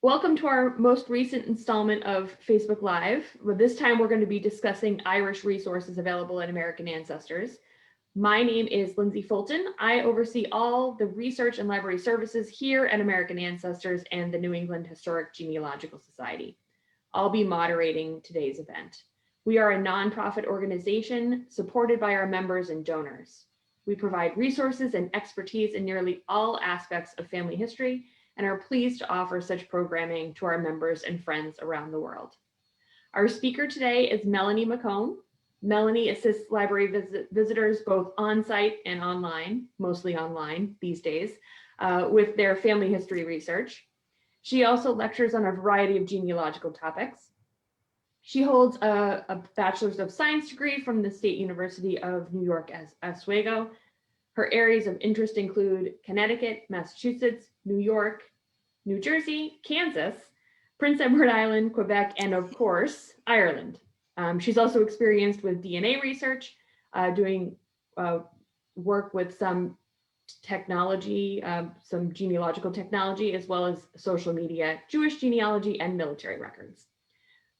Welcome to our most recent installment of Facebook Live. This time we're going to be discussing Irish resources available at American Ancestors. My name is Lindsay Fulton. I oversee all the research and library services here at American Ancestors and the New England Historic Genealogical Society. I'll be moderating today's event. We are a nonprofit organization supported by our members and donors. We provide resources and expertise in nearly all aspects of family history and are pleased to offer such programming to our members and friends around the world. Our speaker today is Melanie McComb. Melanie assists library visitors both on-site and online, mostly online these days, with their family history research. She also lectures on a variety of genealogical topics. She holds a Bachelor's of Science degree from the State University of New York Oswego. Her areas of interest include Connecticut, Massachusetts, New York, New Jersey, Kansas, Prince Edward Island, Quebec, and of course, Ireland. She's also experienced with DNA research, doing work with some technology, some genealogical technology, as well as social media, Jewish genealogy, and military records.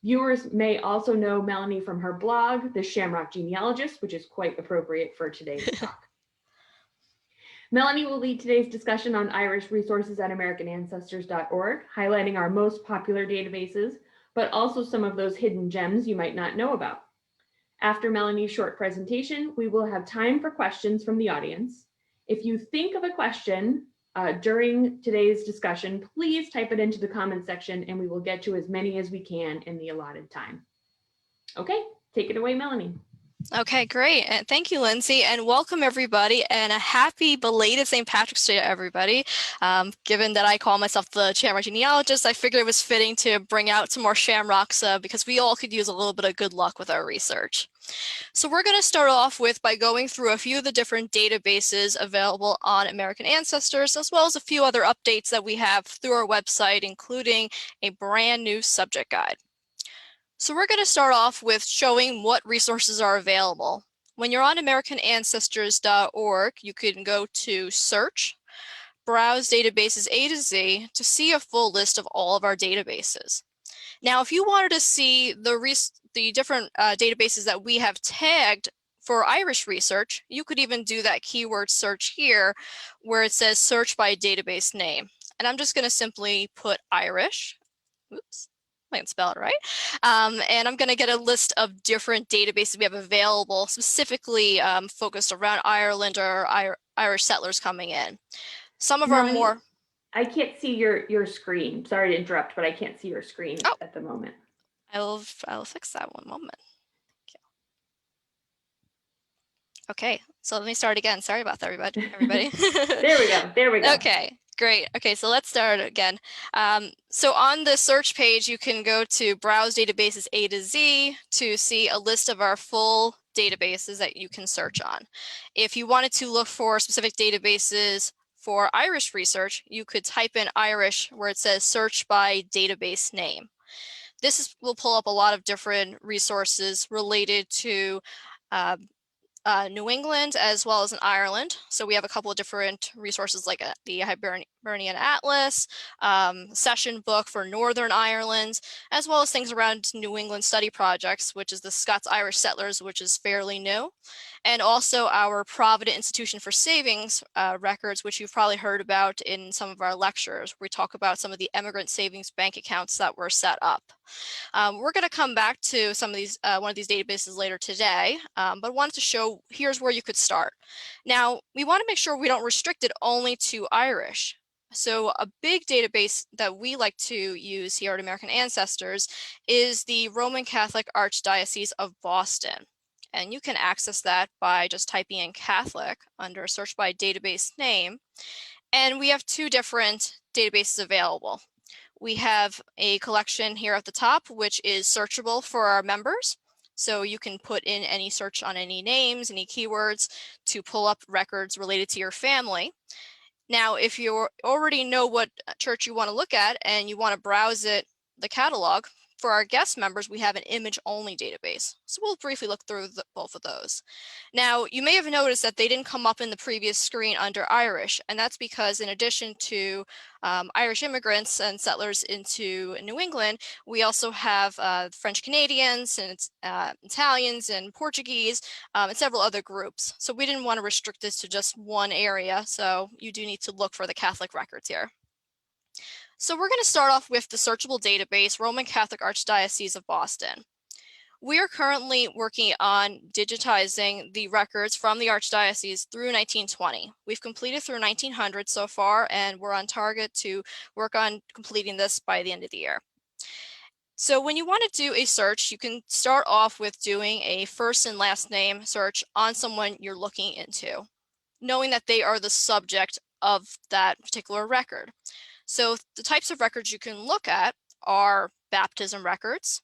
Viewers may also know Melanie from her blog, The Shamrock Genealogist, which is quite appropriate for today's talk. Melanie will lead today's discussion on Irish resources at AmericanAncestors.org, highlighting our most popular databases, but also some of those hidden gems you might not know about. After Melanie's short presentation, we will have time for questions from the audience. If you think of a question during today's discussion, please type it into the comment section and we will get to as many as we can in the allotted time. Okay, take it away, Melanie. Okay, great. And thank you, Lindsay, and welcome everybody, and a happy belated St. Patrick's Day to everybody. Given that I call myself the Shamrock Genealogist, I figured it was fitting to bring out some more shamrocks because we all could use a little bit of good luck with our research. So we're going to start off by going through a few of the different databases available on American Ancestors, as well as a few other updates that we have through our website, including a brand new subject guide. So we're going to start off with showing what resources are available. When you're on AmericanAncestors.org, you can go to Search, Browse Databases A to Z to see a full list of all of our databases. Now, if you wanted to see the different databases that we have tagged for Irish research, you could even do that keyword search here where it says search by database name. And I'm just going to simply put Irish. Oops. I can spell it right. And I'm going to get a list of different databases we have available, specifically focused around Ireland or Irish settlers coming in. Some of our more... I can't see your screen. Sorry to interrupt, but I can't see your screen at the moment. I'll fix that one moment. Okay, so let me start again. Sorry about that, everybody. There we go. Okay. Great. Okay, so let's start again. So on the search page, you can go to Browse Databases A to Z to see a list of our full databases that you can search on. If you wanted to look for specific databases for Irish research, you could type in Irish where it says search by database name. This will pull up a lot of different resources related to New England as well as in Ireland. So we have a couple of different resources like the Hibernian Atlas, session book for Northern Ireland, as well as things around New England study projects, which is the Scots-Irish Settlers, which is fairly new, and also our Provident Institution for Savings records, which you've probably heard about in some of our lectures. We talk about some of the emigrant savings bank accounts that were set up. We're going to come back to some of these, one of these databases later today, but wanted to show here's where you could start. Now, we want to make sure we don't restrict it only to Irish. So a big database that we like to use here at American Ancestors is the Roman Catholic Archdiocese of Boston. And you can access that by just typing in Catholic under search by database name. And we have two different databases available. We have a collection here at the top, which is searchable for our members. So you can put in any search on any names, any keywords to pull up records related to your family. Now, if you already know what church you want to look at and you want to browse it, the catalog, For our guest members, we have an image-only database. So we'll briefly look through both of those. Now, you may have noticed that they didn't come up in the previous screen under Irish, and that's because in addition to Irish immigrants and settlers into New England, we also have French Canadians and Italians and Portuguese and several other groups. So we didn't want to restrict this to just one area, so you do need to look for the Catholic records here. So we're going to start off with the searchable database, Roman Catholic Archdiocese of Boston. We are currently working on digitizing the records from the Archdiocese through 1920. We've completed through 1900 so far, and we're on target to work on completing this by the end of the year. So when you want to do a search, you can start off with doing a first and last name search on someone you're looking into, knowing that they are the subject of that particular record. So the types of records you can look at are baptism records.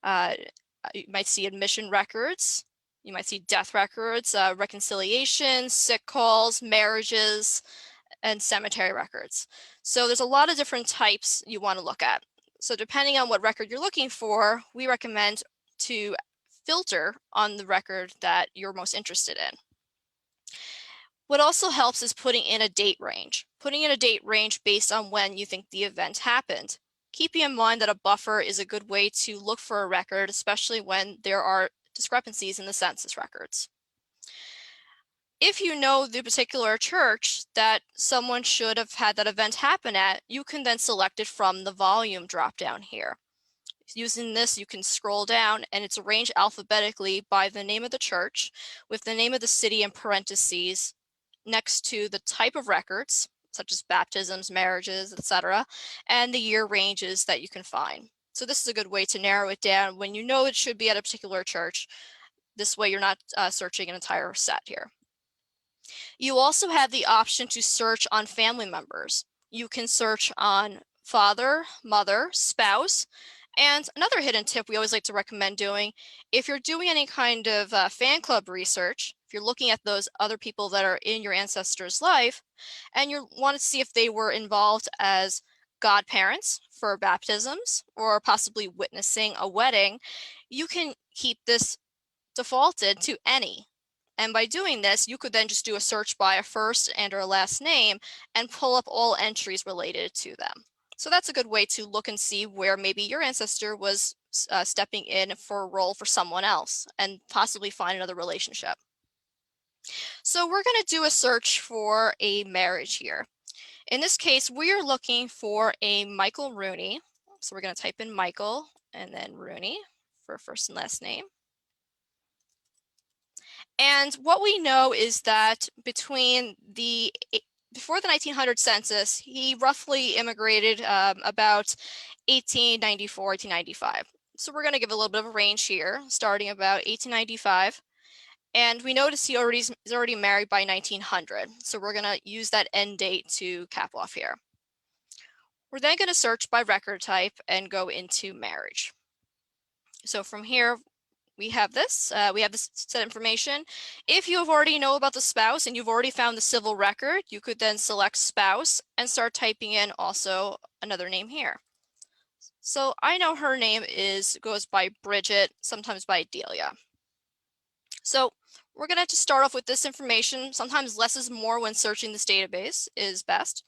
You might see admission records. You might see death records, reconciliation, sick calls, marriages, and cemetery records. So there's a lot of different types you want to look at. So depending on what record you're looking for, we recommend to filter on the record that you're most interested in. What also helps is putting in a date range. Putting in a date range based on when you think the event happened. Keeping in mind that a buffer is a good way to look for a record, especially when there are discrepancies in the census records. If you know the particular church that someone should have had that event happen at, you can then select it from the volume drop-down here. Using this, you can scroll down and it's arranged alphabetically by the name of the church with the name of the city in parentheses next to the type of records, such as baptisms, marriages, etc., and the year ranges that you can find. So this is a good way to narrow it down when you know it should be at a particular church. This way you're not searching an entire set here. You also have the option to search on family members. You can search on father, mother, spouse, and another hidden tip we always like to recommend doing, if you're doing any kind of fan club research, if you're looking at those other people that are in your ancestor's life, and you want to see if they were involved as godparents for baptisms or possibly witnessing a wedding, you can keep this defaulted to any. And by doing this, you could then just do a search by a first and or last name and pull up all entries related to them. So that's a good way to look and see where maybe your ancestor was stepping in for a role for someone else and possibly find another relationship. So we're going to do a search for a marriage here. In this case, we are looking for a Michael Rooney. So we're going to type in Michael and then Rooney for first and last name. And what we know is that before the 1900 census, he roughly immigrated about 1894, 1895. So we're going to give a little bit of a range here, starting about 1895. And we notice he's already married by 1900. So we're going to use that end date to cap off here. We're then going to search by record type and go into marriage. So from here, we have this set information. If you have already know about the spouse and you've already found the civil record, you could then select spouse and start typing in also another name here. So I know her name goes by Bridget, sometimes by Delia. So we're going to have to start off with this information. Sometimes less is more when searching this database is best.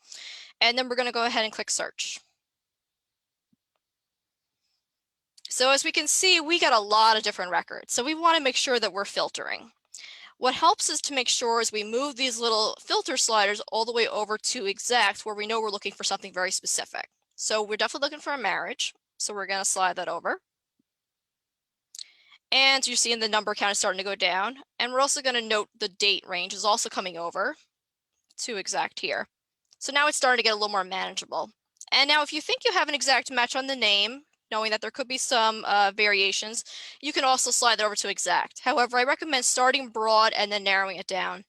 And then we're going to go ahead and click search. So as we can see, we got a lot of different records. So we want to make sure that we're filtering. What helps us to make sure is we move these little filter sliders all the way over to exact, where we know we're looking for something very specific. So we're definitely looking for a marriage. So we're going to slide that over. And you're seeing the number count is starting to go down. And we're also going to note the date range is also coming over to exact here. So now it's starting to get a little more manageable. And now if you think you have an exact match on the name, knowing that there could be some variations, you can also slide that over to exact. However, I recommend starting broad and then narrowing it down.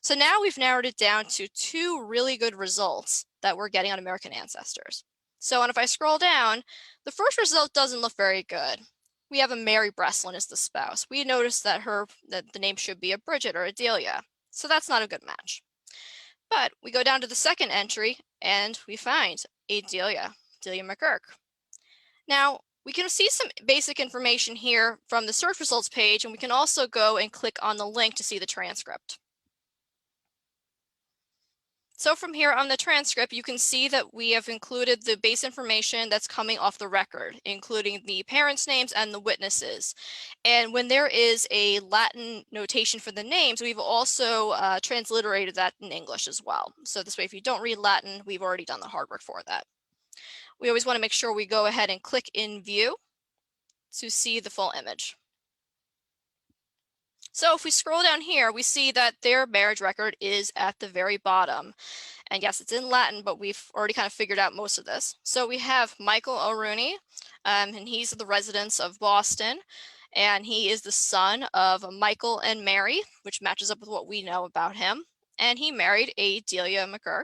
So now we've narrowed it down to 2 really good results that we're getting on American Ancestors. So, and if I scroll down, the first result doesn't look very good. We have a Mary Breslin as the spouse. We noticed that the name should be a Bridget or a Delia. So that's not a good match. But we go down to the second entry and we find a Delia McGurk. Now, We can see some basic information here from the search results page, and we can also go and click on the link to see the transcript. So from here on the transcript, you can see that we have included the base information that's coming off the record, including the parents' names and the witnesses. And when there is a Latin notation for the names, we've also transliterated that in English as well. So this way, if you don't read Latin, we've already done the hard work for that. We always want to make sure we go ahead and click in view to see the full image. So if we scroll down here, we see that their marriage record is at the very bottom. And yes, it's in Latin, but we've already kind of figured out most of this. So we have Michael O'Rooney, and he's the resident of Boston, and he is the son of Michael and Mary, which matches up with what we know about him. And he married a Delia McCurk,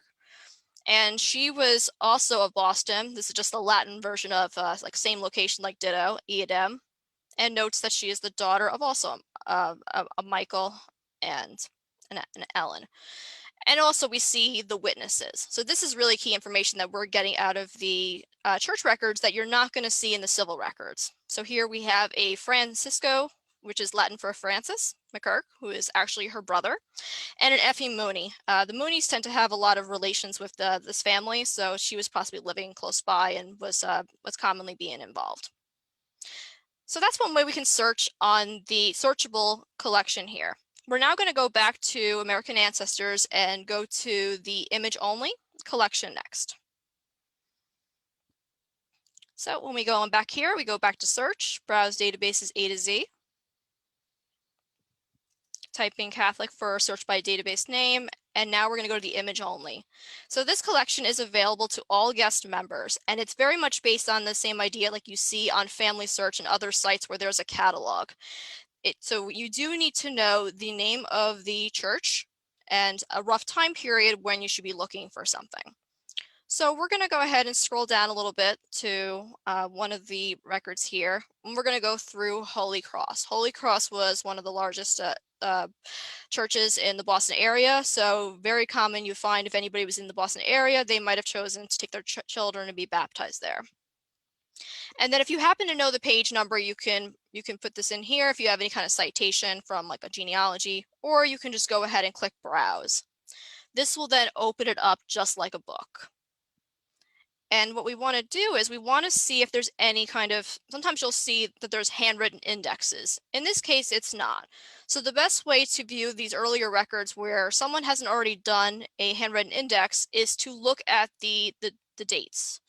and she was also of Boston. This is just the Latin version of like same location, like ditto, Iadem, and notes that she is the daughter of also a Michael and an Ellen. And also we see the witnesses. So this is really key information that we're getting out of the church records that you're not going to see in the civil records. So here we have a Francisco, which is Latin for Francis McCurk, who is actually her brother, and an Effie Mooney. The Mooneys tend to have a lot of relations with this family, so she was possibly living close by and was commonly being involved. So that's one way we can search on the searchable collection here. We're now going to go back to American Ancestors and go to the image only collection next. So when we go on back here, we go back to search, browse databases A to Z. Type in Catholic for search by database name, and now we're going to go to the image only. So this collection is available to all guest members, and it's very much based on the same idea like you see on Family Search and other sites where there's a catalog. So you do need to know the name of the church and a rough time period when you should be looking for something. So we're going to go ahead and scroll down a little bit to one of the records here, and we're going to go through Holy Cross. Holy Cross was one of the largest churches in the Boston area, so very common you find if anybody was in the Boston area, they might have chosen to take their children to be baptized there. And then if you happen to know the page number, you can put this in here if you have any kind of citation from like a genealogy, or you can just go ahead and click browse. This will then open it up just like a book. And what we want to do is we want to see if there's any kind of, sometimes you'll see that there's handwritten indexes. In this case, it's not. So the best way to view these earlier records where someone hasn't already done a handwritten index is to look at the dates.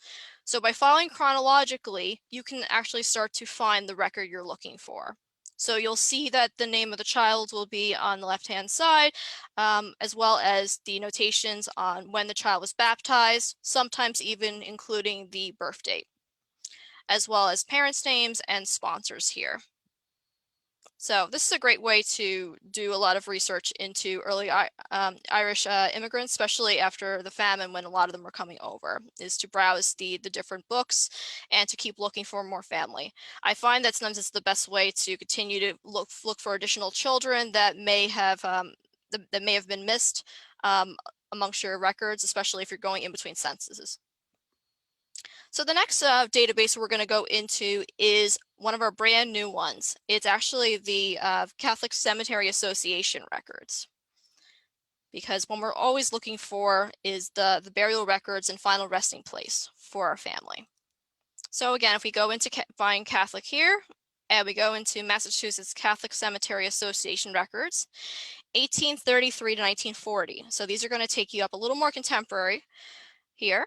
So by following chronologically, you can actually start to find the record you're looking for. So you'll see that the name of the child will be on the left-hand side, as well as the notations on when the child was baptized, sometimes even including the birth date, as well as parents' names and sponsors here. So this is a great way to do a lot of research into early Irish immigrants, especially after the famine when a lot of them were coming over, is to browse the different books and to keep looking for more family. I find that sometimes it's the best way to continue to look for additional children that may have been missed amongst your records, especially if you're going in between censuses. So the next database we're going to go into is one of our brand new ones. It's actually the Catholic Cemetery Association records, because what we're always looking for is the burial records and final resting place for our family. So again, if we go into find Catholic here, and we go into Massachusetts Catholic Cemetery Association records, 1833 to 1940. So these are going to take you up a little more contemporary here.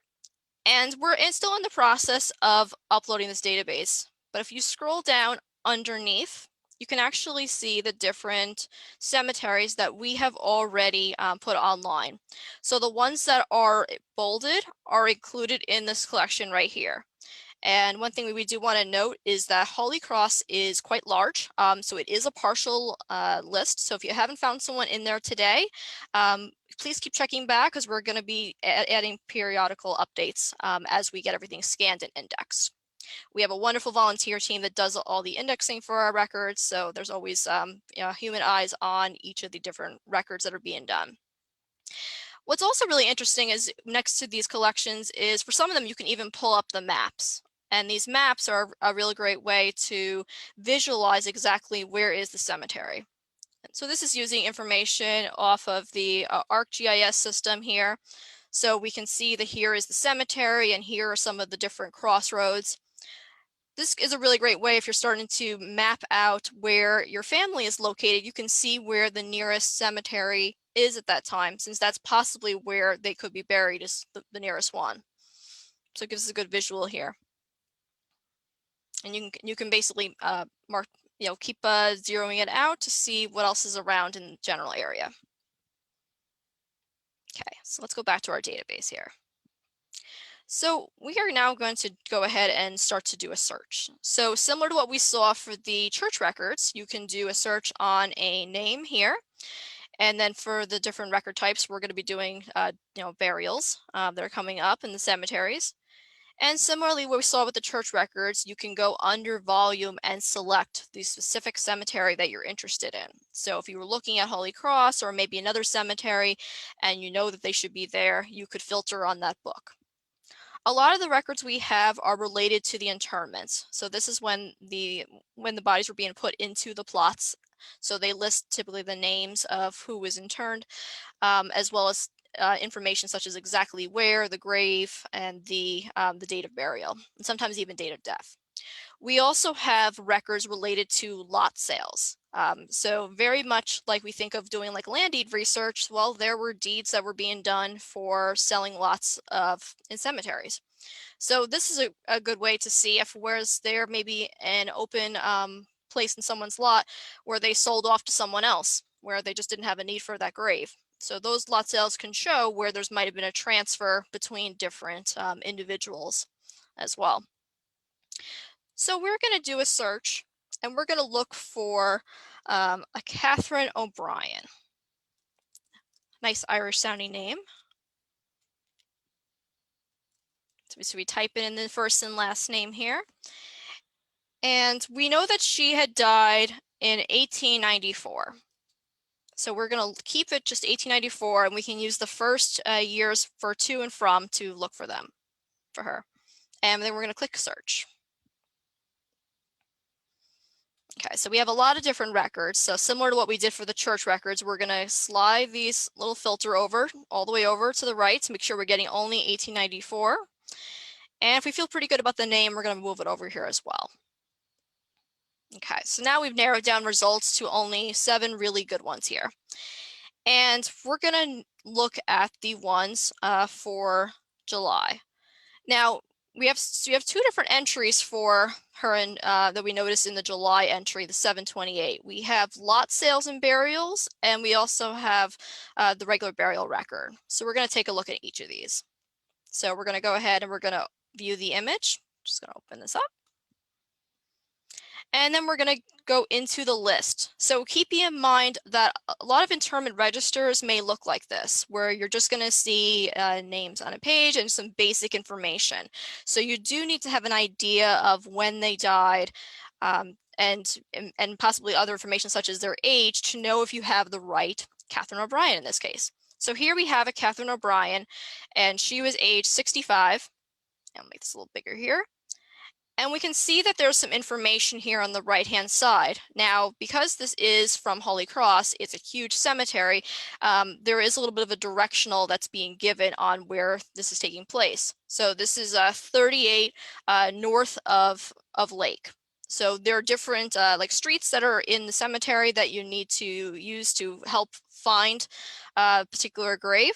And we're still in the process of uploading this database. But if you scroll down underneath, you can actually see the different cemeteries that we have already put online. So the ones that are bolded are included in this collection right here. And one thing we do want to note is that Holy Cross is quite large, so it is a partial list. So if you haven't found someone in there today, please keep checking back, because we're going to be adding periodical updates as we get everything scanned and indexed. We have a wonderful volunteer team that does all the indexing for our records, so there's always human eyes on each of the different records that are being done. What's also really interesting is next to these collections is for some of them you can even pull up the maps. And these maps are a really great way to visualize exactly where is the cemetery. So this is using information off of the ArcGIS system here. So we can see that here is the cemetery and here are some of the different crossroads. This is a really great way if you're starting to map out where your family is located. You can see where the nearest cemetery is at that time, since that's possibly where they could be buried, is the nearest one. So it gives us a good visual here. And you can basically mark, keep zeroing it out to see what else is around in the general area. Okay, so let's go back to our database here. So we are now going to go ahead and start to do a search. So similar to what we saw for the church records, you can do a search on a name here. And then for the different record types, we're going to be doing, burials that are coming up in the cemeteries. And similarly, what we saw with the church records, you can go under volume and select the specific cemetery that you're interested in. So if you were looking at Holy Cross or maybe another cemetery and you know that they should be there, you could filter on that book. A lot of the records we have are related to the interments. So this is when the bodies were being put into the plots. So they list typically the names of who was interned, as well as information such as exactly where, the grave, and the date of burial, and sometimes even date of death. We also have records related to lot sales. So very much like we think of doing like land deed research, well, there were deeds that were being done for selling lots in cemeteries. So this is a good way to see if where's there maybe an open place in someone's lot where they sold off to someone else, where they just didn't have a need for that grave. So those lot sales can show where there's might have been a transfer between different individuals as well. So we're going to do a search and we're going to look for a Catherine O'Brien. Nice Irish sounding name. So we type in the first and last name here. And we know that she had died in 1894. So we're going to keep it just 1894, and we can use the first years for to and from to look for them, for her. And then we're going to click search. Okay, so we have a lot of different records. So similar to what we did for the church records, we're going to slide these little filter over, all the way over to the right to make sure we're getting only 1894. And if we feel pretty good about the name, we're going to move it over here as well. Okay, so now we've narrowed down results to only 7 really good ones here. And we're going to look at the ones for July. Now, we have 2 different entries for her that we noticed in the July entry, the 728. We have lot sales and burials, and we also have the regular burial record. So we're going to take a look at each of these. So we're going to go ahead and we're going to view the image. Just going to open this up. And then we're going to go into the list. So keeping in mind that a lot of interment registers may look like this, where you're just going to see names on a page and some basic information. So you do need to have an idea of when they died and possibly other information such as their age to know if you have the right Catherine O'Brien in this case. So here we have a Catherine O'Brien, and she was age 65. I'll make this a little bigger here. And we can see that there's some information here on the right-hand side. Now, because this is from Holy Cross, it's a huge cemetery, there is a little bit of a directional that's being given on where this is taking place. So this is 38 north of Lake. So there are different like streets that are in the cemetery that you need to use to help find a particular grave.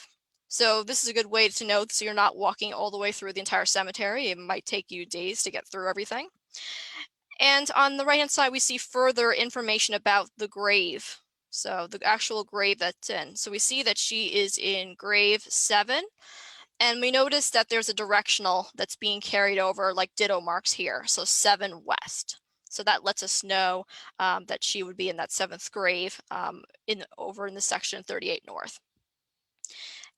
So this is a good way to know so you're not walking all the way through the entire cemetery. It might take you days to get through everything. And on the right-hand side, we see further information about the grave. So the actual grave that's in. So we see that she is in grave 7. And we notice that there's a directional that's being carried over like ditto marks here. So 7 west. So that lets us know that she would be in that 7th grave over in the section 38 north.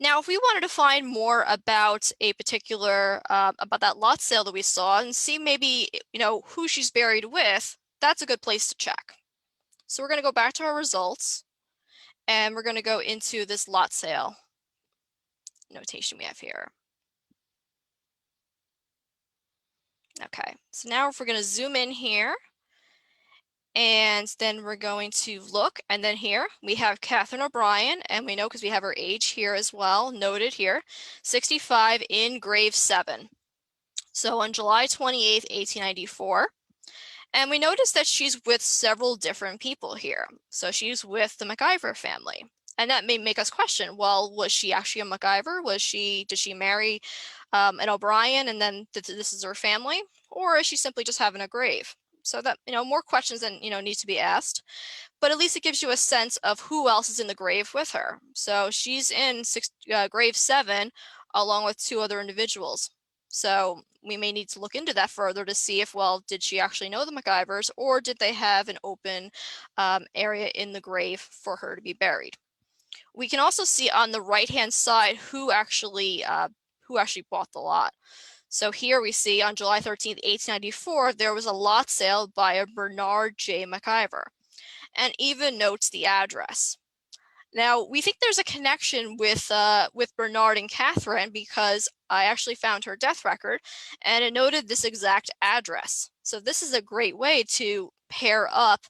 Now, if we wanted to find more about a particular, about that lot sale that we saw and see maybe, who she's buried with, that's a good place to check. So we're going to go back to our results and we're going to go into this lot sale notation we have here. Okay, so now if we're going to zoom in here, and then we're going to look, and then here we have Catherine O'Brien, and we know because we have her age here as well, noted here, 65 in grave 7. So on July 28th, 1894. And we notice that she's with several different people here. So she's with the MacIver family. And that may make us question, well, was she actually a MacIver? Did she marry an O'Brien and then this is her family? Or is she simply just having a grave? So that, more questions than, need to be asked. But at least it gives you a sense of who else is in the grave with her. So she's in grave 7 along with 2 other individuals. So we may need to look into that further to see if, well, did she actually know the MacIvers, or did they have an open area in the grave for her to be buried? We can also see on the right-hand side who actually bought the lot. So here we see on July 13th, 1894, there was a lot sale by a Bernard J. MacIver, and even notes the address. Now, we think there's a connection with Bernard and Catherine because I actually found her death record and it noted this exact address. So this is a great way to pair up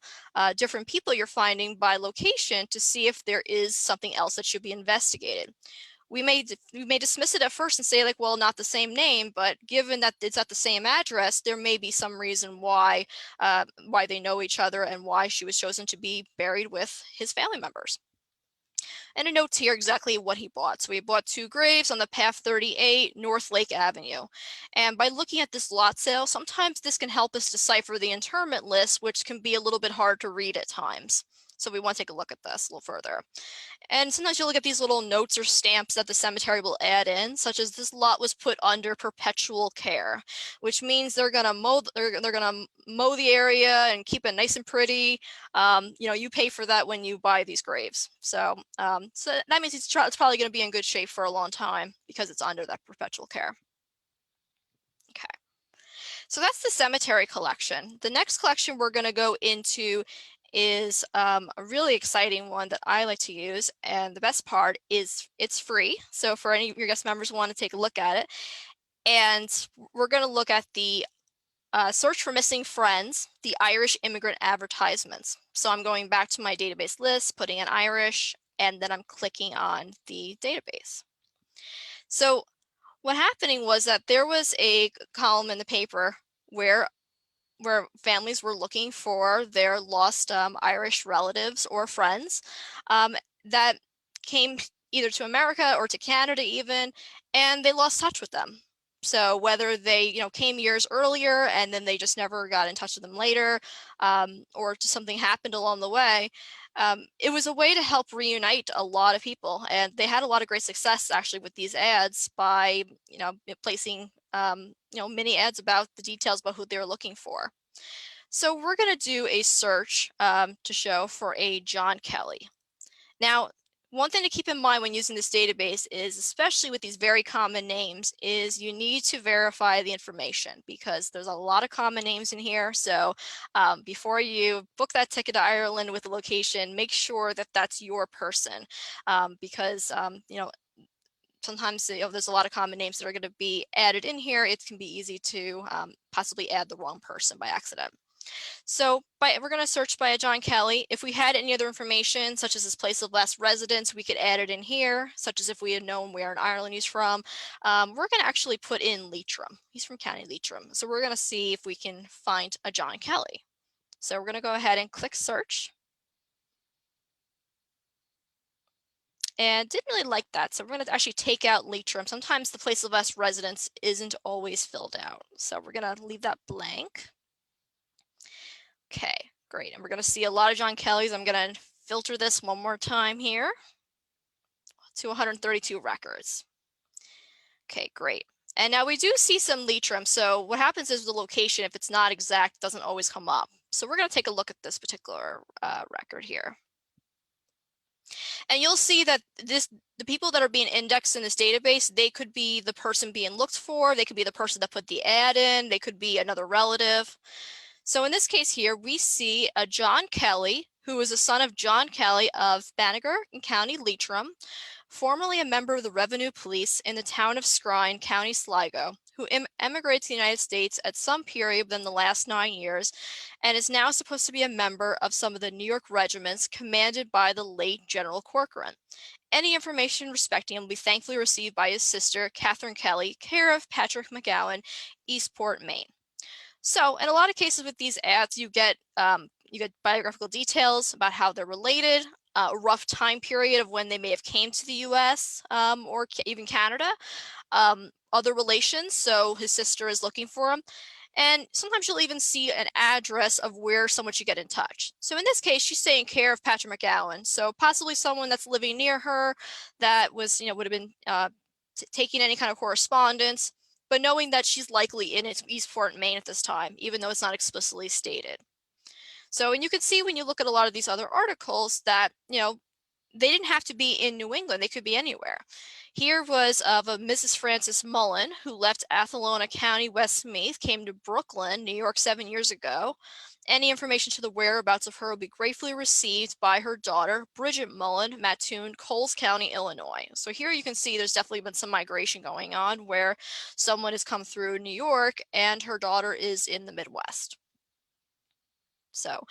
different people you're finding by location to see if there is something else that should be investigated. We may dismiss it at first and say, like, well, not the same name, but given that it's at the same address, there may be some reason why they know each other and why she was chosen to be buried with his family members. And it notes here exactly what he bought. So he bought 2 graves on the Path 38 North Lake Avenue. And by looking at this lot sale, sometimes this can help us decipher the interment list, which can be a little bit hard to read at times. So we want to take a look at this a little further. And sometimes you'll look at these little notes or stamps that the cemetery will add in, such as this lot was put under perpetual care, which means they're gonna mow the area and keep it nice and pretty. You pay for that when you buy these graves. So that means it's probably going to be in good shape for a long time because it's under that perpetual care. Okay. So that's the cemetery collection. The next collection we're going to go into is a really exciting one that I like to use, and the best part is it's free. So for any of your guest members who want to take a look at it, and we're going to look at the search for missing friends, the Irish immigrant advertisements. So I'm going back to my database list, putting in Irish, and then I'm clicking on the database. So what happening was that there was a column in the paper where families were looking for their lost Irish relatives or friends that came either to America or to Canada even, and they lost touch with them. So whether they came years earlier and then they just never got in touch with them later, or just something happened along the way, it was a way to help reunite a lot of people. And they had a lot of great success actually with these ads by placing mini ads about the details about who they were looking for. So we're going to do a search to show for a John Kelly. Now, one thing to keep in mind when using this database is, especially with these very common names, is you need to verify the information because there's a lot of common names in here. So before you book that ticket to Ireland with the location, make sure that that's your person because sometimes there's a lot of common names that are going to be added in here. It can be easy to possibly add the wrong person by accident. So we're going to search by a John Kelly. If we had any other information, such as his place of last residence, we could add it in here, such as if we had known where in Ireland he's from. We're going to actually put in Leitrim. He's from County Leitrim. So we're going to see if we can find a John Kelly. So we're going to go ahead and click search. And didn't really like that. So we're going to actually take out Leitrim. Sometimes the place of last residence isn't always filled out. So we're going to leave that blank. Okay, great. And we're going to see a lot of John Kellys. I'm going to filter this one more time here to 132 records. Okay, great. And now we do see some Leitrim. So what happens is the location, if it's not exact, doesn't always come up. So we're going to take a look at this particular record here. And you'll see that the people that are being indexed in this database, they could be the person being looked for. They could be the person that put the ad in. They could be another relative. So in this case here, we see a John Kelly, who was a son of John Kelly of Banagher in County Leitrim, formerly a member of the Revenue Police in the town of Skryne, County Sligo, who emigrated to the United States at some period within the last 9 years and is now supposed to be a member of some of the New York regiments commanded by the late General Corcoran. Any information respecting him will be thankfully received by his sister, Catherine Kelly, care of Patrick McGowan, Eastport, Maine. So in a lot of cases with these ads, you get biographical details about how they're related, a rough time period of when they may have came to the US or even Canada, other relations, so his sister is looking for him. And sometimes you'll even see an address of where someone should get in touch. So in this case, she's saying care of Patrick McGowan. So possibly someone that's living near her that was, would have been taking any kind of correspondence, but knowing that she's likely in Eastport, Maine at this time, even though it's not explicitly stated. So, and you can see when you look at a lot of these other articles that, they didn't have to be in New England, they could be anywhere. Here was of a Mrs. Frances Mullen, who left Athlone County, Westmeath, came to Brooklyn, New York 7 years ago. Any information to the whereabouts of her will be gratefully received by her daughter, Bridget Mullen, Mattoon, Coles County, Illinois. So here you can see there's definitely been some migration going on where someone has come through New York and her daughter is in the Midwest. So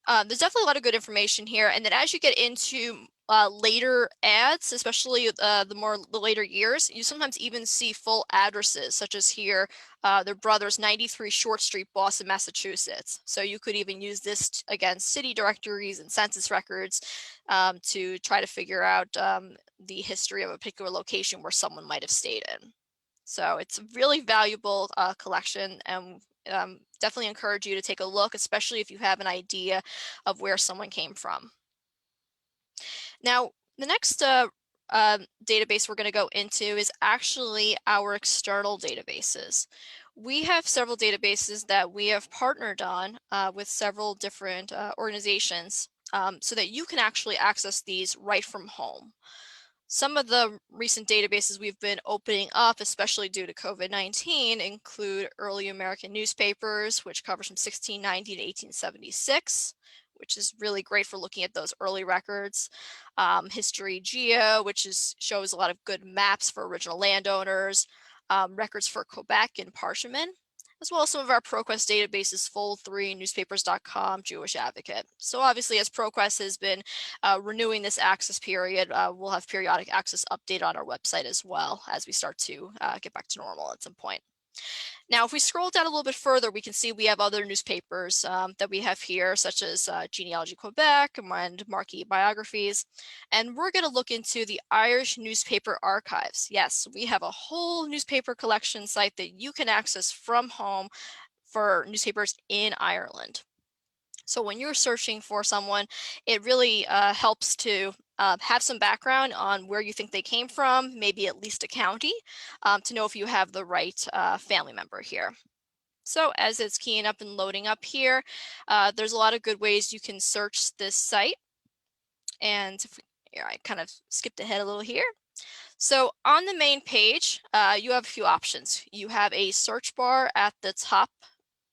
there's definitely a lot of good information here. And then as you get into later ads, especially the later years, you sometimes even see full addresses, such as here, their brother's 93 Short Street, Boston, Massachusetts. So you could even use this against city directories and census records to try to figure out the history of a particular location where someone might have stayed in. So it's a really valuable collection, and definitely encourage you to take a look, especially if you have an idea of where someone came from. Now, the next database we're going to go into is actually our external databases. We have several databases that we have partnered on with several different organizations so that you can actually access these right from home. Some of the recent databases we've been opening up, especially due to COVID-19, include early American newspapers, which covers from 1690 to 1876, which is really great for looking at those early records. History Geo, which shows a lot of good maps for original landowners, records for Quebec and Parchment, as well as some of our ProQuest databases, Fold3, Newspapers.com, Jewish Advocate. So obviously, as ProQuest has been renewing this access period, we'll have periodic access update on our website as well as we start to get back to normal at some point. Now, if we scroll down a little bit further, we can see we have other newspapers that we have here, such as Genealogy Quebec and Marquee Biographies. And we're going to look into the Irish Newspaper Archives. Yes, we have a whole newspaper collection site that you can access from home for newspapers in Ireland. So when you're searching for someone, it really helps to have some background on where you think they came from, maybe at least a county, to know if you have the right family member here. So as it's keying up and loading up here, there's a lot of good ways you can search this site. And here, I kind of skipped ahead a little here. So on the main page, you have a few options. You have a search bar at the top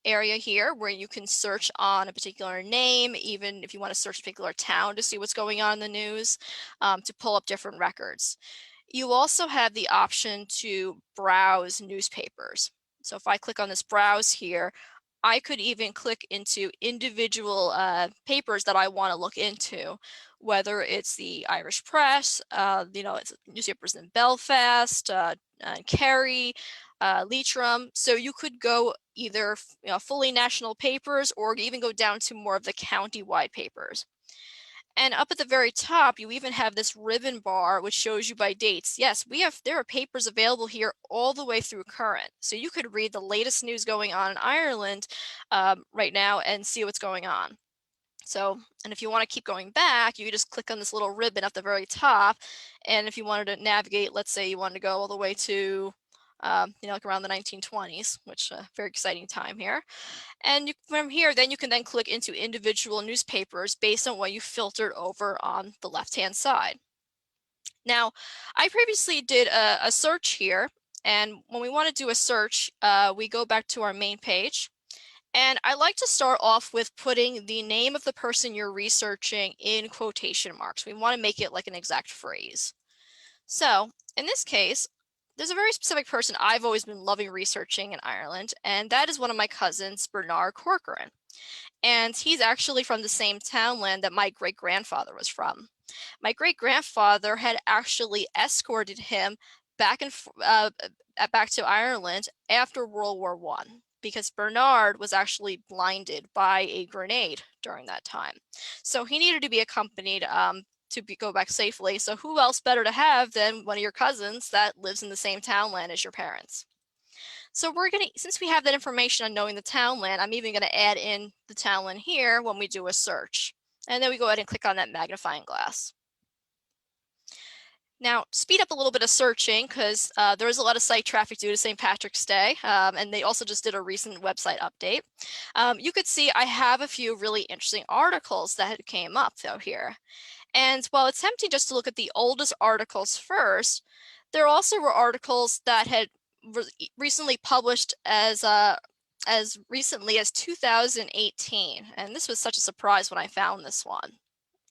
area here where you can search on a particular name, even if you want to search a particular town to see what's going on in the news, to pull up different records. You also have the option to browse newspapers. So if I click on this browse here, I could even click into individual papers that I want to look into, whether it's the Irish Press, it's newspapers in Belfast, Kerry, Leitrim. So you could go either fully national papers or even go down to more of the county-wide papers. And up at the very top, you even have this ribbon bar, which shows you by dates. Yes, there are papers available here all the way through current. So you could read the latest news going on in Ireland right now and see what's going on. So, and if you want to keep going back, you just click on this little ribbon at the very top. And if you wanted to navigate, let's say you wanted to go all the way to, like around the 1920s, which a very exciting time here. And from here, then you can then click into individual newspapers based on what you filtered over on the left-hand side. Now, I previously did a search here, and when we want to do a search, we go back to our main page. And I like to start off with putting the name of the person you're researching in quotation marks. We want to make it like an exact phrase. So in this case, there's a very specific person I've always been loving researching in Ireland, and that is one of my cousins, Bernard Corcoran. And he's actually from the same townland that my great-grandfather was from. My great-grandfather had actually escorted him back back to Ireland after World War I, because Bernard was actually blinded by a grenade during that time. So he needed to be accompanied go back safely. So who else better to have than one of your cousins that lives in the same townland as your parents? So since we have that information on knowing the townland, I'm even gonna add in the townland here when we do a search. And then we go ahead and click on that magnifying glass. Now, speed up a little bit of searching because there is a lot of site traffic due to St. Patrick's Day, and they also just did a recent website update. You could see I have a few really interesting articles that came up out here. And while it's tempting just to look at the oldest articles first, there also were articles that had recently published as recently as 2018. And this was such a surprise when I found this one.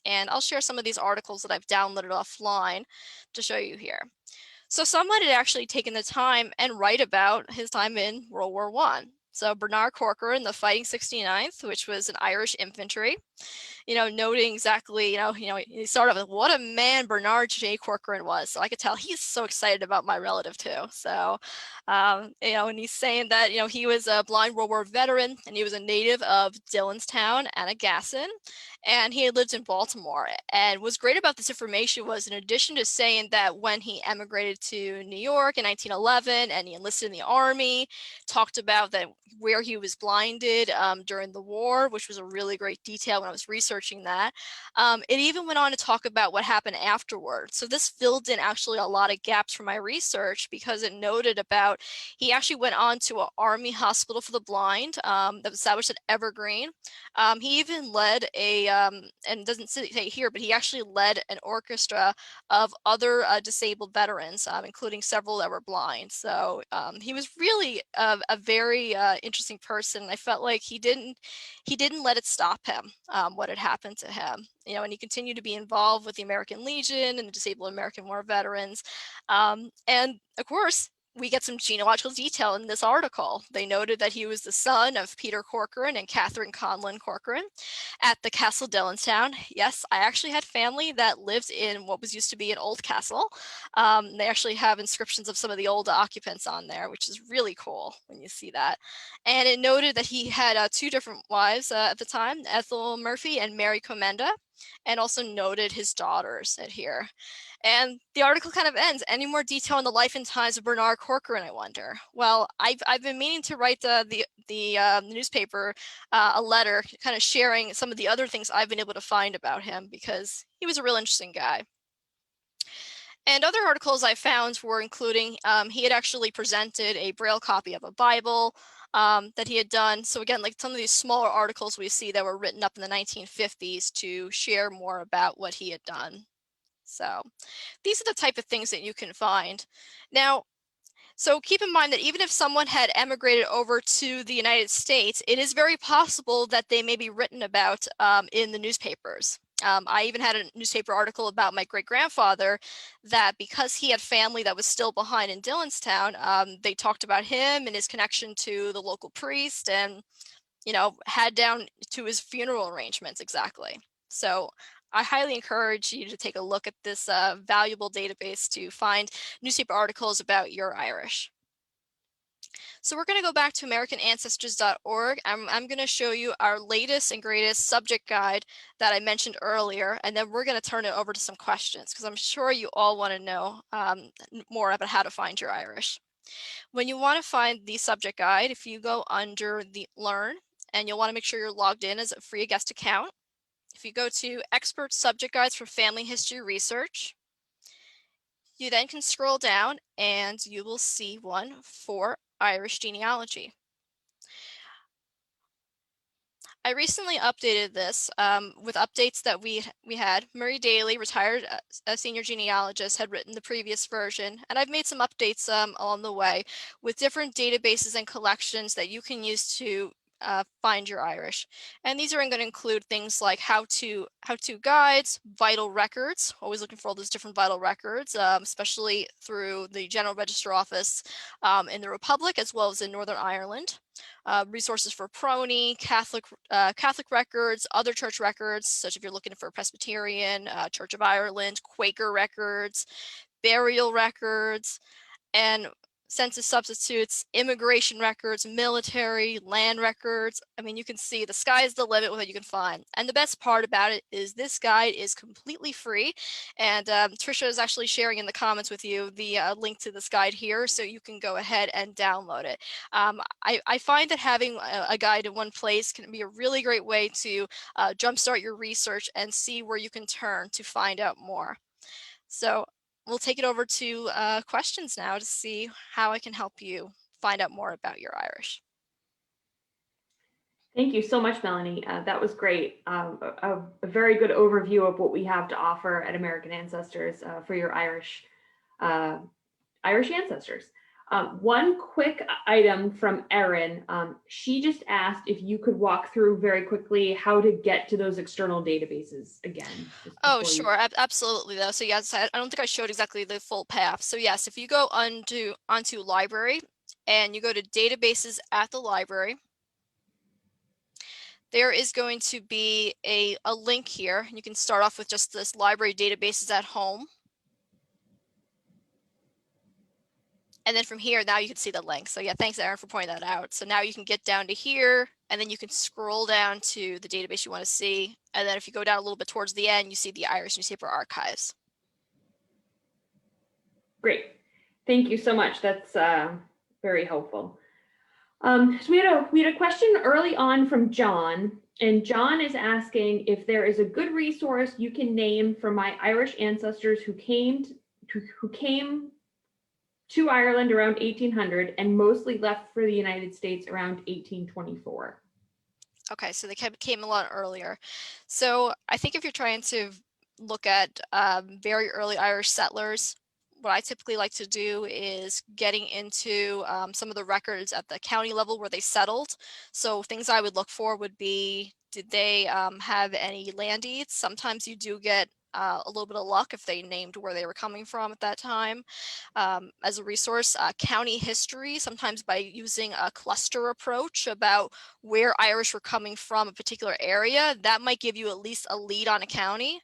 And I'll share some of these articles that I've downloaded offline to show you here. So someone had actually taken the time and write about his time in World War I. So Bernard Corcoran, the Fighting 69th, which was an Irish infantry, noting exactly, he started off with what a man Bernard J. Corcoran was. So I could tell he's so excited about my relative too. So, and he's saying that, he was a blind World War veteran and he was a native of Dillonstown, Annagassan, and he had lived in Baltimore. And what's great about this information was, in addition to saying that when he emigrated to New York in 1911 and he enlisted in the Army, talked about that where he was blinded during the war, which was a really great detail when I was researching that. It even went on to talk about what happened afterward. So this filled in actually a lot of gaps for my research, because it noted about he actually went on to an Army hospital for the blind that was established at Evergreen. He even led and it doesn't say here, but he actually led an orchestra of other disabled veterans, including several that were blind. So he was really a very interesting person. I felt like he didn't let it stop him, what had happened to him, and he continued to be involved with the American Legion and the Disabled American War Veterans. And of course, we get some genealogical detail in this article. They noted that he was the son of Peter Corcoran and Catherine Conlon Corcoran at the Castle Dillonstown. Yes, I actually had family that lived in what was used to be an old castle. They actually have inscriptions of some of the old occupants on there, which is really cool when you see that. And it noted that he had two different wives at the time, Ethel Murphy and Mary Comenda, and also noted his daughters at here. And the article kind of ends. Any more detail on the life and times of Bernard Corcoran, I wonder? Well, I've been meaning to write the newspaper a letter, kind of sharing some of the other things I've been able to find about him, because he was a real interesting guy. And other articles I found were including he had actually presented a Braille copy of a Bible that he had done. So again, like some of these smaller articles we see that were written up in the 1950s to share more about what he had done. So these are the type of things that you can find. Now, so keep in mind that even if someone had emigrated over to the United States, it is very possible that they may be written about in the newspapers. I even had a newspaper article about my great-grandfather that, because he had family that was still behind in Dillonstown, they talked about him and his connection to the local priest, and had down to his funeral arrangements exactly. So I highly encourage you to take a look at this valuable database to find newspaper articles about your Irish. So we're going to go back to AmericanAncestors.org. I'm going to show you our latest and greatest subject guide that I mentioned earlier, and then we're going to turn it over to some questions, because I'm sure you all want to know more about how to find your Irish. When you want to find the subject guide, if you go under the Learn, and you'll want to make sure you're logged in as a free guest account. If you go to Expert Subject Guides for Family History Research, you then can scroll down and you will see one for Irish genealogy. I recently updated this with updates that we had. Murray Daly, retired senior genealogist, had written the previous version, and I've made some updates along the way with different databases and collections that you can use to find your Irish. And these are going to include things like how-to guides, vital records, always looking for all those different vital records, especially through the General Register Office in the Republic as well as in Northern Ireland. Resources for Prony, Catholic records, other church records, such if you're looking for Presbyterian, Church of Ireland, Quaker records, burial records, and census substitutes, immigration records, military, land records. I mean, you can see the sky is the limit with what you can find. And the best part about it is this guide is completely free. And Trisha is actually sharing in the comments with you the link to this guide here, so you can go ahead and download it. I find that having a guide in one place can be a really great way to jumpstart your research and see where you can turn to find out more. So we'll take it over to questions now to see how I can help you find out more about your Irish. Thank you so much, Melanie. That was great. A very good overview of what we have to offer at American Ancestors for your Irish ancestors. One quick item from Erin. She just asked if you could walk through very quickly how to get to those external databases again. Oh, sure. Absolutely, though. So yes, I don't think I showed exactly the full path. So yes, if you go onto library and you go to databases at the library, there is going to be a link here. You can start off with just this library databases at home. And then from here, now you can see the link. So yeah, thanks, Erin, for pointing that out. So now you can get down to here, and then you can scroll down to the database you want to see. And then if you go down a little bit towards the end, you see the Irish Newspaper Archives. Great. Thank you so much. That's very helpful. So we had a question early on from John, and John is asking if there is a good resource you can name for my Irish ancestors who came to Ireland around 1800 and mostly left for the United States around 1824. Okay, so they came a lot earlier. So I think if you're trying to look at very early Irish settlers, what I typically like to do is getting into some of the records at the county level where they settled. So things I would look for would be, did they have any land deeds? Sometimes you do get a little bit of luck if they named where they were coming from at that time. As a resource, county history, sometimes by using a cluster approach about where Irish were coming from a particular area, that might give you at least a lead on a county.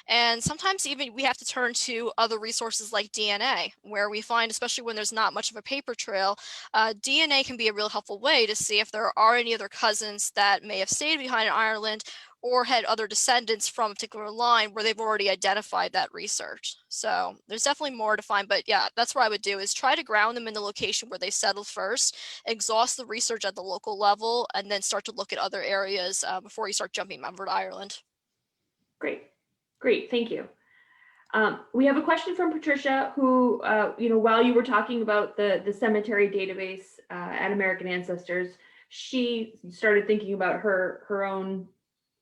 And sometimes even we have to turn to other resources like DNA, where we find, especially when there's not much of a paper trail, DNA can be a real helpful way to see if there are any other cousins that may have stayed behind in Ireland or had other descendants from a particular line where they've already identified that research. So there's definitely more to find, but yeah, that's what I would do is try to ground them in the location where they settled first, exhaust the research at the local level, and then start to look at other areas before you start jumping over to Ireland. Great, thank you. We have a question from Patricia who, while you were talking about the cemetery database at American Ancestors, she started thinking about her own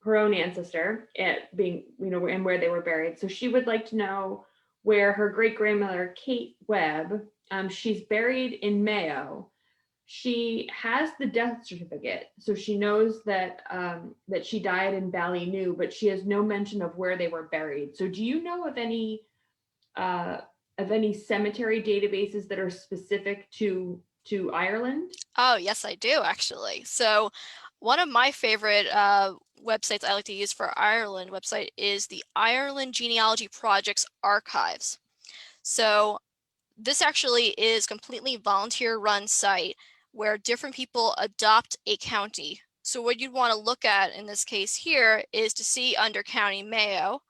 ancestor being, and where they were buried. So she would like to know where her great-grandmother, Kate Webb, she's buried in Mayo. She has the death certificate, so she knows that that she died in Ballynew, but she has no mention of where they were buried. So do you know of any cemetery databases that are specific to Ireland? Oh, yes, I do actually. So one of my favorite websites I like to use for Ireland website is the Ireland Genealogy Project's Archives. So this actually is completely volunteer run site where different people adopt a county. So what you'd want to look at in this case here is to see under County Mayo,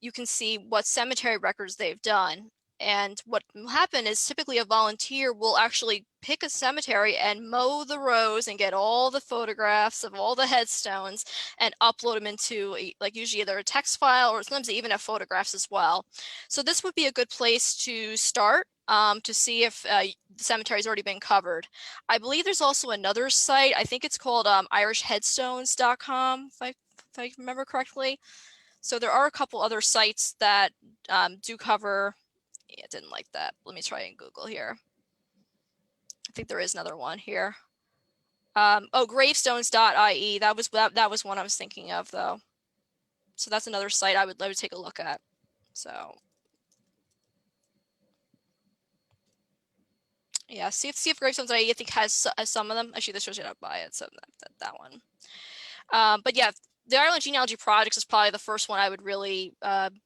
you can see what cemetery records they've done. And what will happen is typically a volunteer will actually pick a cemetery and mow the rows and get all the photographs of all the headstones and upload them into like usually either a text file or sometimes they even have photographs as well. So this would be a good place to start to see if the cemetery's already been covered. I believe there's also another site, I think it's called irishheadstones.com, if I remember correctly. So there are a couple other sites that do cover, yeah, didn't like that. Let me try and Google here. I think there is another one here. Gravestones.ie. That was one I was thinking of, though. So that's another site I would take a look at. So yeah, see if Gravestones.ie I think has some of them. Actually, this shows you how to buy it. So that one. But yeah, the Ireland Genealogy Project is probably the first one I would really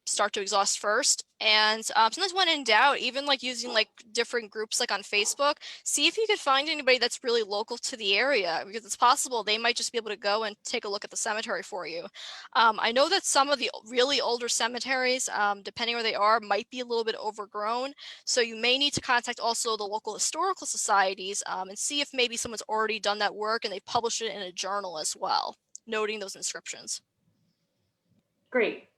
start to exhaust first. And sometimes when in doubt, even like using like different groups like on Facebook, see if you could find anybody that's really local to the area, because it's possible they might just be able to go and take a look at the cemetery for you. I know that some of the really older cemeteries, depending where they are, might be a little bit overgrown. So you may need to contact also the local historical societies and see if maybe someone's already done that work and they published it in a journal as well, noting those inscriptions. Great.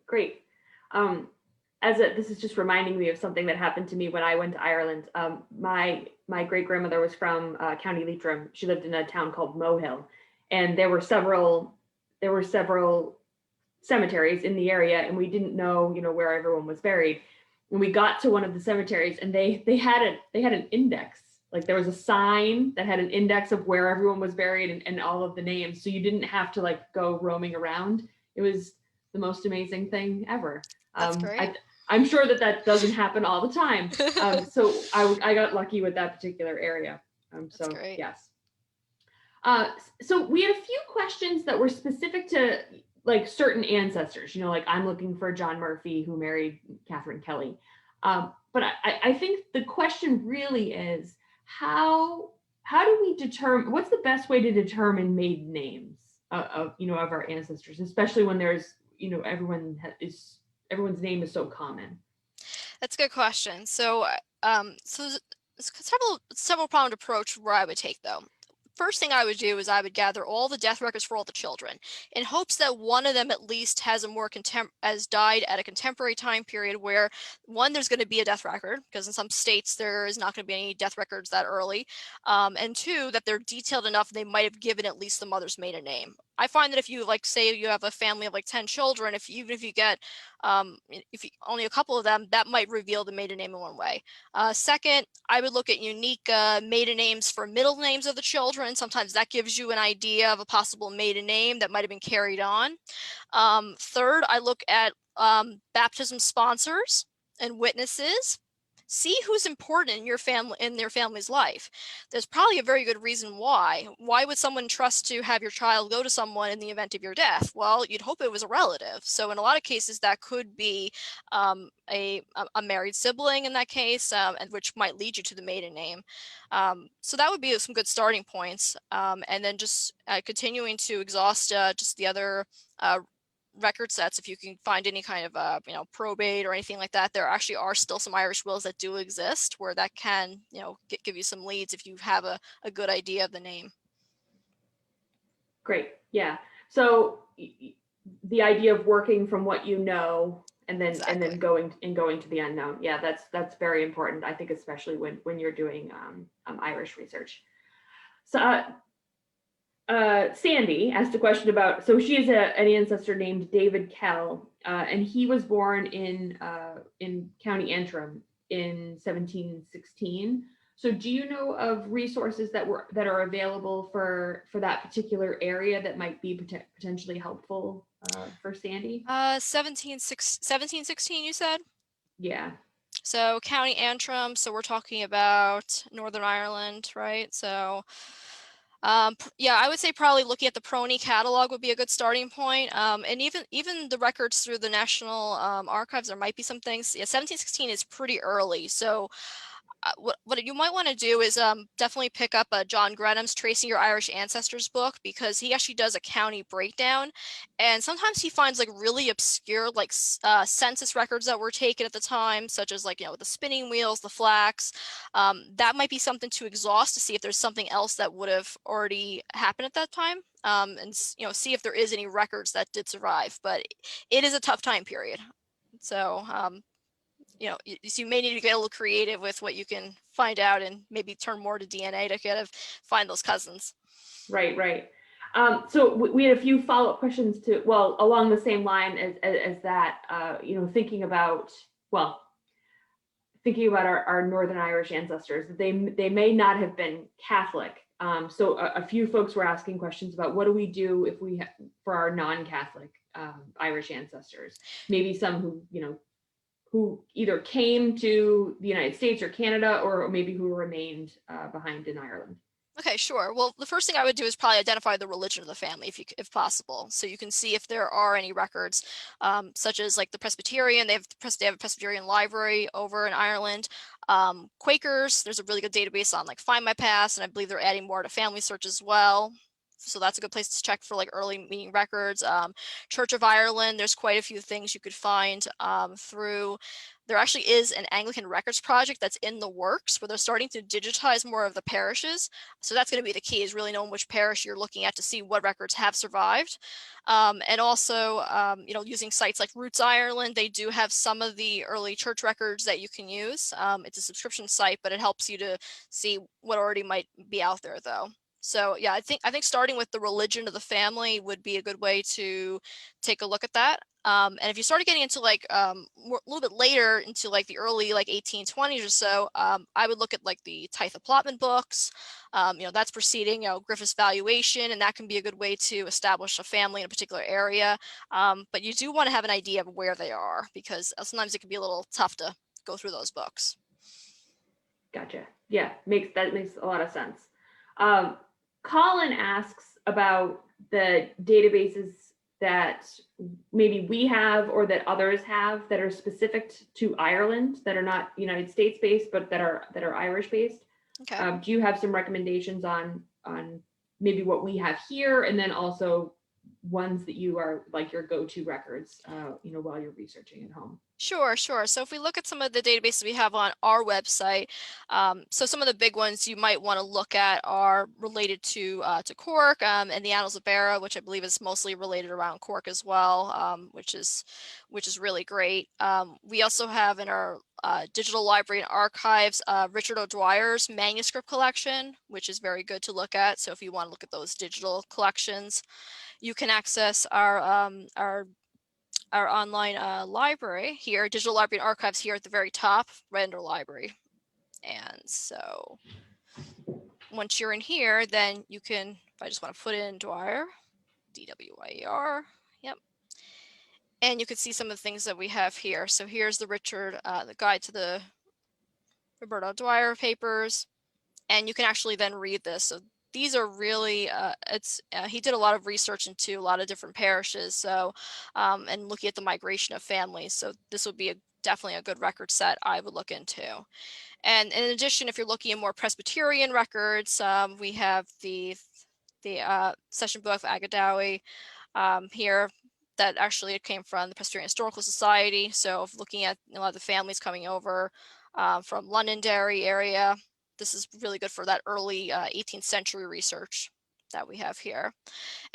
This is just reminding me of something that happened to me when I went to Ireland. My great grandmother was from County Leitrim. She lived in a town called Mohill, and there were several cemeteries in the area, and we didn't know, where everyone was buried. When we got to one of the cemeteries, and they had an index. Like there was a sign that had an index of where everyone was buried and all of the names, so you didn't have to like go roaming around. It was the most amazing thing ever. That's great. I'm sure that doesn't happen all the time. So I got lucky with that particular area. So That's great. Yes. So we had a few questions that were specific to like certain ancestors. Like I'm looking for John Murphy, who married Catherine Kelly. But I think the question really is how do we determine, what's the best way to determine maiden names of our ancestors, especially when there's everyone's name is so common? That's a good question. So several pronged approach where I would take, though. First thing I would do is I would gather all the death records for all the children in hopes that one of them at least has has died at a contemporary time period where, one, there's going to be a death record, because in some states there is not going to be any death records that early, and two, that they're detailed enough they might have given at least the mother's maiden name. I find that if you say you have a family of like 10 children, even if you get only a couple of them, that might reveal the maiden name in one way. Second, I would look at unique maiden names for middle names of the children. Sometimes that gives you an idea of a possible maiden name that might have been carried on. Third, I look at baptism sponsors and witnesses. See who's important in your family, in their family's life. There's probably a very good reason why. Why would someone trust to have your child go to someone in the event of your death? Well, you'd hope it was a relative. So in a lot of cases, that could be a married sibling in that case, and which might lead you to the maiden name. So that would be some good starting points. And then just continuing to exhaust just the other record sets. If you can find any kind of probate or anything like that, there actually are still some Irish wills that do exist where that can give you some leads if you have a good idea of the name. Great. Yeah. So the idea of working from what you know and then Exactly. and then going to the unknown. Yeah, that's very important, I think, especially when you're doing Irish research. So Sandy asked a question about, so she is an ancestor named David Kell, and he was born in County Antrim in 1716. So do you know of resources that are available for that particular area that might be potentially helpful for Sandy? 1716, you said? Yeah. So County Antrim, so we're talking about Northern Ireland, right? So yeah, I would say probably looking at the Prony catalog would be a good starting point. And even the records through the National Archives, there might be some things. Yeah, 1716 is pretty early. So what you might want to do is definitely pick up John Grenham's Tracing Your Irish Ancestors book, because he actually does a county breakdown, and sometimes he finds like really obscure like census records that were taken at the time, such as like the spinning wheels, the flax. That might be something to exhaust to see if there's something else that would have already happened at that time, and see if there is any records that did survive. But it is a tough time period, so you may need to get a little creative with what you can find out and maybe turn more to DNA to kind of find those cousins. Right. So we had a few follow-up questions along the same line as that, thinking about our Northern Irish ancestors. They may not have been Catholic, So a few folks were asking questions about what do we do if we for our non-Catholic Irish ancestors, maybe some who, who either came to the United States or Canada, or maybe who remained behind in Ireland. Okay, sure. Well, the first thing I would do is probably identify the religion of the family, if possible, so you can see if there are any records, such as like the Presbyterian. They have a Presbyterian library over in Ireland. Quakers, there's a really good database on like Find My Past, and I believe they're adding more to Family Search as well. So that's a good place to check for like early meeting records. Church of Ireland, there's quite a few things you could find through. There actually is an Anglican records project that's in the works where they're starting to digitize more of the parishes. So that's going to be the key, is really knowing which parish you're looking at to see what records have survived. And also, using sites like Roots Ireland, they do have some of the early church records that you can use. It's a subscription site, but it helps you to see what already might be out there, though. So yeah, I think starting with the religion of the family would be a good way to take a look at that. And if you started getting into like a little bit later into like the early like 1820s or so, I would look at like the Tithe Plotman books. That's preceding Griffith's valuation, and that can be a good way to establish a family in a particular area. But you do want to have an idea of where they are, because sometimes it can be a little tough to go through those books. Gotcha. Yeah, that makes a lot of sense. Colin asks about the databases that maybe we have or that others have that are specific to Ireland, that are not United States based, but that are Irish based. Okay. Do you have some recommendations on maybe what we have here, and then also ones that you are like your go-to records, while you're researching at home? Sure. So if we look at some of the databases we have on our website, so some of the big ones you might want to look at are related to Cork, and the Annals of Bara, which I believe is mostly related around Cork as well, which is really great. We also have in our digital library and archives Richard O'Dwyer's manuscript collection, which is very good to look at. So if you want to look at those digital collections, you can access our online library here, digital library and archives here at the very top, right under library. And so once you're in here, then you can, if I just want to put in Dwyer, D-W-Y-E-R, yep. And you can see some of the things that we have here. So here's the the guide to the Roberto Dwyer papers, and you can actually then read this. So these are really, he did a lot of research into a lot of different parishes, so, and looking at the migration of families. So this would be definitely a good record set I would look into. And in addition, if you're looking at more Presbyterian records, we have the session book of Agadowie here that actually came from the Presbyterian Historical Society. So looking at a lot of the families coming over from Londonderry area, this is really good for that early 18th century research that we have here.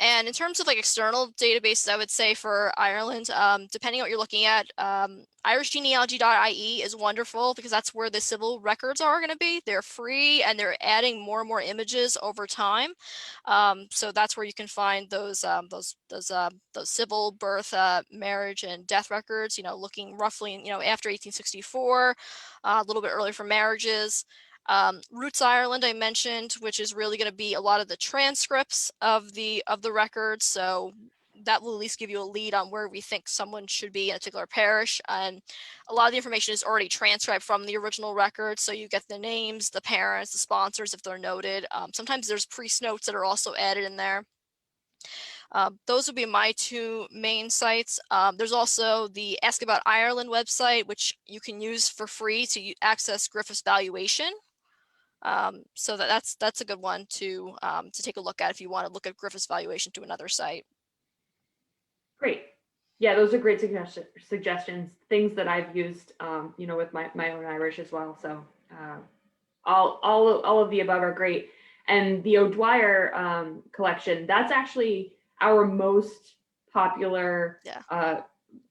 And in terms of like external databases, I would say for Ireland, depending on what you're looking at, irishgenealogy.ie is wonderful because that's where the civil records are going to be. They're free and they're adding more and more images over time. So that's where you can find those civil birth, marriage, and death records. Looking roughly, after 1864, a little bit earlier for marriages. Roots Ireland I mentioned, which is really going to be a lot of the transcripts of the records, so that will at least give you a lead on where we think someone should be in a particular parish. And a lot of the information is already transcribed from the original record, so you get the names, the parents, the sponsors if they're noted. Sometimes there's priest notes that are also added in there. Those would be my two main sites. There's also the Ask About Ireland website, which you can use for free to access Griffith's valuation. So that's a good one to take a look at if you want to look at Griffith's valuation to another site. Great. Yeah, those are great suggestions, things that I've used, with my own Irish as well. So all of the above are great. And the O'Dwyer collection, that's actually our most popular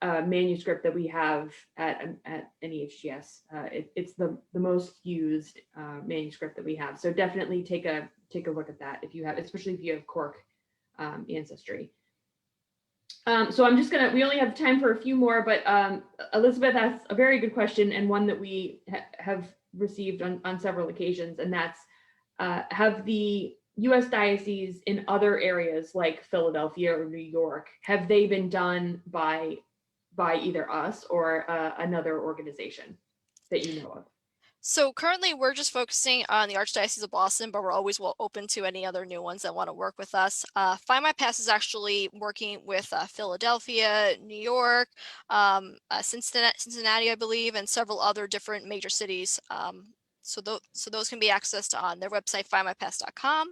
manuscript that we have at NEHGS. It's the most used manuscript that we have. So definitely take a look at that if you have, especially if you have Cork ancestry. So we only have time for a few more, but Elizabeth asked a very good question, and one that we have received on several occasions, and that's have the U.S. dioceses in other areas like Philadelphia or New York, have they been done by either us or another organization that you know of? So currently we're just focusing on the Archdiocese of Boston, but we're always open to any other new ones that want to work with us. Find My Pass is actually working with Philadelphia, New York, Cincinnati, I believe, and several other different major cities. So those can be accessed on their website, findmypass.com.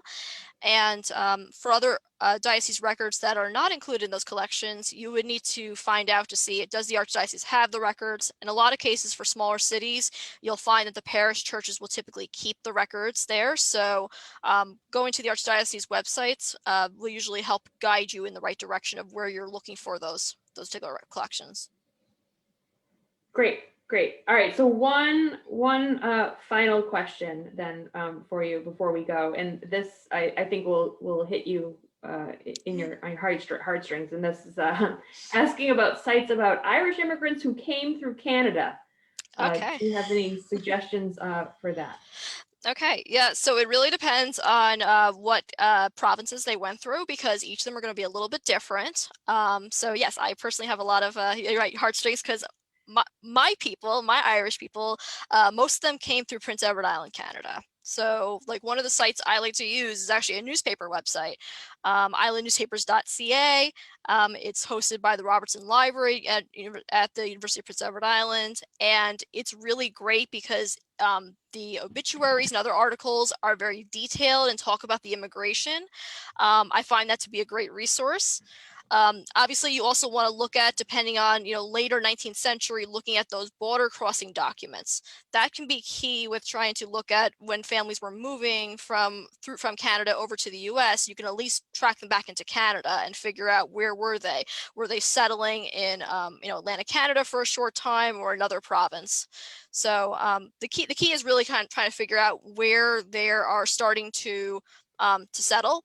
And for other diocese records that are not included in those collections, you would need to find out to see, does the Archdiocese have the records? In a lot of cases for smaller cities, you'll find that the parish churches will typically keep the records there. So going to the Archdiocese websites will usually help guide you in the right direction of where you're looking for those particular collections. Great, great. All right, so one final question then for you before we go, and this I think will hit you in your heartstrings, and this is asking about sites about Irish immigrants who came through Canada. Okay. Do you have any suggestions for that? Okay, yeah, so it really depends on what provinces they went through, because each of them are going to be a little bit different. So yes, I personally have a lot of heartstrings, because my people, my Irish people, most of them came through Prince Edward Island, Canada. So like one of the sites I like to use is actually a newspaper website, islandnewspapers.ca. It's hosted by the Robertson Library at the University of Prince Edward Island, and it's really great because the obituaries and other articles are very detailed and talk about the immigration. I find that to be a great resource. Obviously, you also want to look at, depending on, later 19th century, looking at those border crossing documents. That can be key with trying to look at when families were moving from Canada over to the US. You can at least track them back into Canada and figure out where were they. Were they settling in, Atlantic Canada for a short time, or another province? So the key is really kind of trying to figure out where they are starting to settle.